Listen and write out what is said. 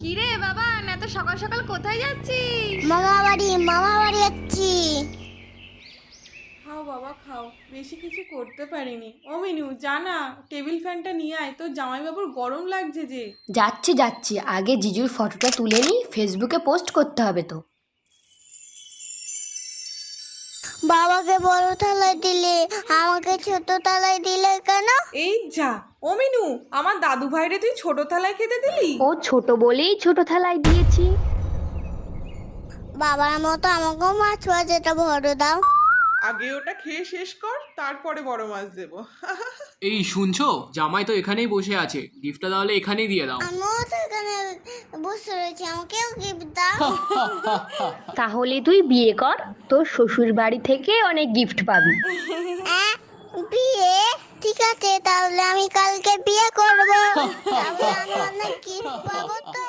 কি রে বাবা, এত সকাল সকাল কোথায় যাচ্ছিস? মামা বাড়ি যাচ্ছি। খাও বাবা খাও, বেশি কিছু করতে পারিনি। ও মিনু, জানা টেবিল ফ্যানটা নিয়ে আয়, তোর জামাইবাবুর গরম লাগছে যে। যাচ্ছি আগে জিজুর ফটোটা তুলে নিই, ফেসবুকে পোস্ট করতে হবে তো। বাবাকে বড় থালায় দিলে, আমাকে ছোট থালায় দিলে কেন? এই যা, ও মিনু, আমার দাদু ভাইরে তুই ছোট থালায় খেতে দিলি? ও ছোট বলেই ছোট থালায় দিয়েছি। বাবার মতো আমাকেও মাছ ভাজাটা বড় দাও। আগে ওটা খেয়ে শেষ কর, তারপরে বড় মাছ দেবো। এই শুনছো, জামাই তো এখানেই বসে আছে, গিফটটা তাহলে এখানেই দিয়ে দাও। আমিও তো এখানে বসে রয়েছি, আমাকেও গিফট দাও। তাহলে তুই বিয়ে কর, তোর শ্বশুর বাড়ি থেকে অনেক গিফট পাবি। বিয়ে? ঠিক আছে, তাহলে আমি কালকে বিয়ে করবো। তাহলে আমি অনেক গিফট পাবো তো।